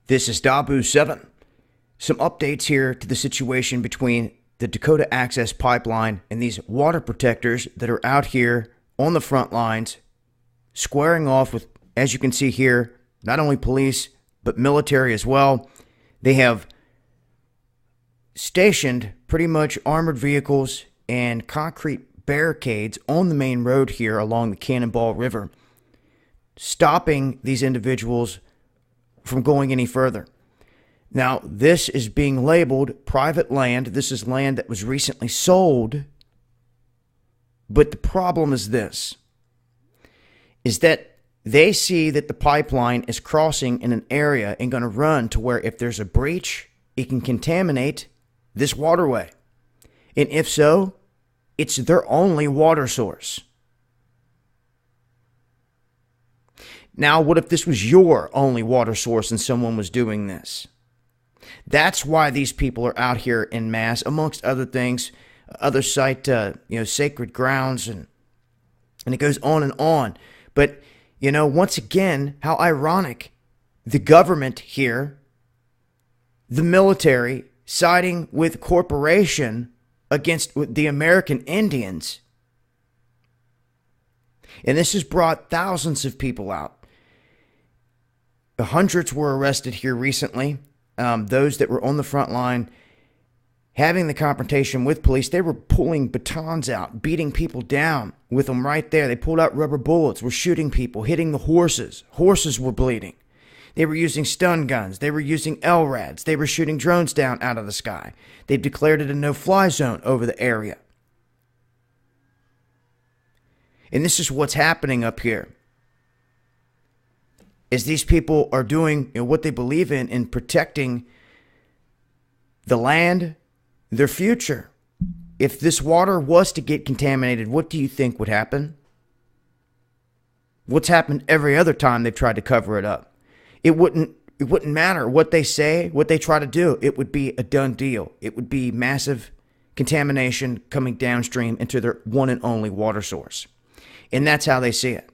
This is Dabu7. Some updates here to the situation between the Dakota access pipeline and these water protectors that are out here on the front lines, squaring off with, as you can see here, not only police, but military as well. They have stationed pretty much armored vehicles and concrete barricades on the main road here along the Cannonball River, stopping these individuals from going any further. Now, this is being labeled private land. This is land that was recently sold. But the problem is this, is that they see that the pipeline is crossing in an area and going to run to where if there's a breach, it can contaminate this waterway. And if so, it's their only water source. Now, what if this was your only water source and someone was doing this? That's why these people are out here en masse, amongst other things. Others cite, sacred grounds, and it goes on and on. But, once again, how ironic. The government here, the military, siding with corporation against the American Indians. And this has brought thousands of people out. Hundreds were arrested here recently. Those that were on the front line having the confrontation with police, they were pulling batons out, beating people down with them right there. They pulled out rubber bullets, were shooting people, hitting the horses. Horses were bleeding. They were using stun guns. They were using LRADs. They were shooting drones down out of the sky. They've declared it a no-fly zone over the area. And this is what's happening up here. Is these people are doing what they believe in protecting the land, their future. If this water was to get contaminated, what do you think would happen? What's happened every other time they've tried to cover it up? It wouldn't matter what they say, what they try to do. It would be a done deal. It would be massive contamination coming downstream into their one and only water source. And that's how they see it.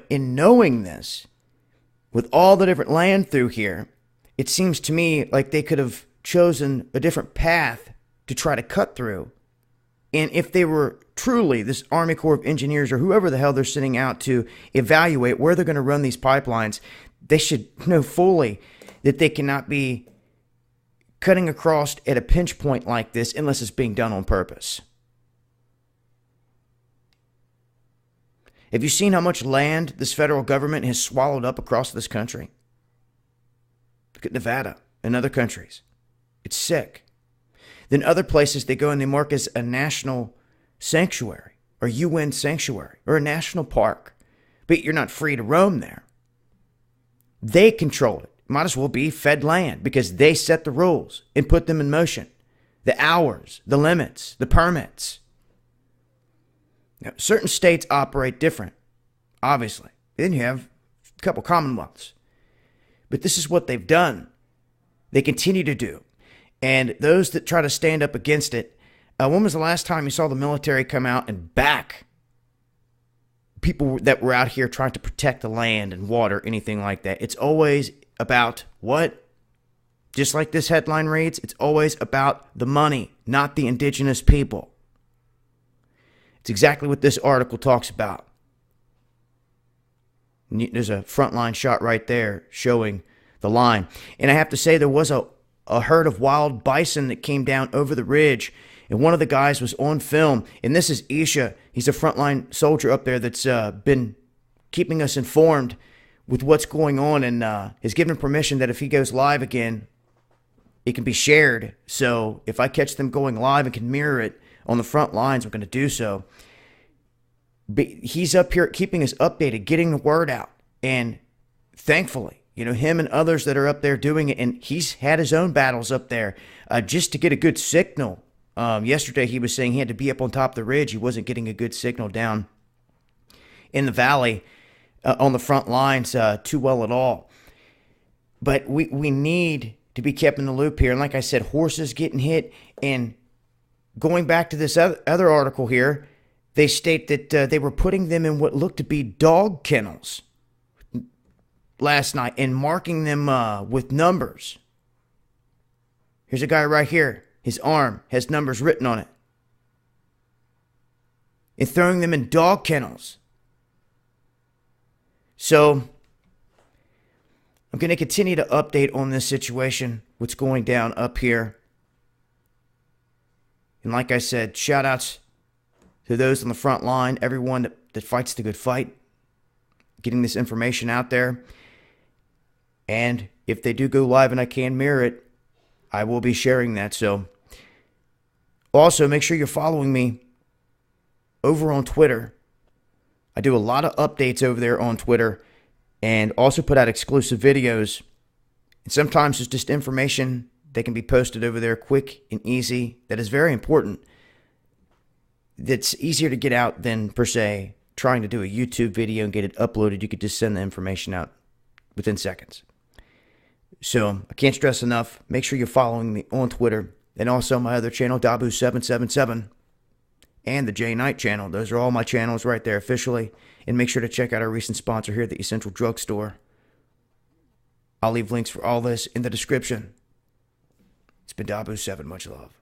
In knowing this, with all the different land through here, it seems to me like they could have chosen a different path to try to cut through. And if they were truly this Army Corps of Engineers or whoever the hell they're sending out to evaluate where they're going to run these pipelines, they should know fully that they cannot be cutting across at a pinch point like this unless it's being done on purpose. Have you seen how much land this federal government has swallowed up across this country? Look at Nevada and other countries. It's sick. Then other places they go and they mark as a national sanctuary or UN sanctuary or a national park. But you're not free to roam there. They control it. Might as well be fed land because they set the rules and put them in motion. The hours, the limits, the permits. Now, certain states operate different, obviously. Then you have a couple commonwealths. But this is what they've done. They continue to do. And those that try to stand up against it, when was the last time you saw the military come out and back people that were out here trying to protect the land and water, anything like that? It's always about what? Just like this headline reads, it's always about the money, not the indigenous people. It's exactly what this article talks about. There's a frontline shot right there showing the line. And I have to say there was a herd of wild bison that came down over the ridge. And one of the guys was on film. And this is Isha. He's a frontline soldier up there that's been keeping us informed with what's going on. And has given permission that if he goes live again, it can be shared. So if I catch them going live and can mirror it on the front lines, we're going to do so. But he's up here keeping us updated, getting the word out. And thankfully, him and others that are up there doing it. And he's had his own battles up there just to get a good signal. Yesterday, he was saying he had to be up on top of the ridge. He wasn't getting a good signal down in the valley on the front lines too well at all. But we need to be kept in the loop here. And like I said, horses getting hit. And going back to this other article here, they state that they were putting them in what looked to be dog kennels. last night and marking them with numbers. Here's a guy right here. His arm has numbers written on it. And throwing them in dog kennels. So, I'm going to continue to update on this situation, what's going down up here. And like I said, shout outs to those on the front line, everyone that fights the good fight, getting this information out there. And if they do go live and I can mirror it, I will be sharing that. So, also make sure you're following me over on Twitter. I do a lot of updates over there on Twitter and also put out exclusive videos. And sometimes it's just information that can be posted over there quick and easy that is very important. That's easier to get out than, per se, trying to do a YouTube video and get it uploaded. You could just send the information out within seconds. So, I can't stress enough, make sure you're following me on Twitter and also my other channel, Dabu777, and the J Knight channel. Those are all my channels right there officially. And make sure to check out our recent sponsor here, the Essential Drugstore. I'll leave links for all this in the description. It's been Dabu7. Much love.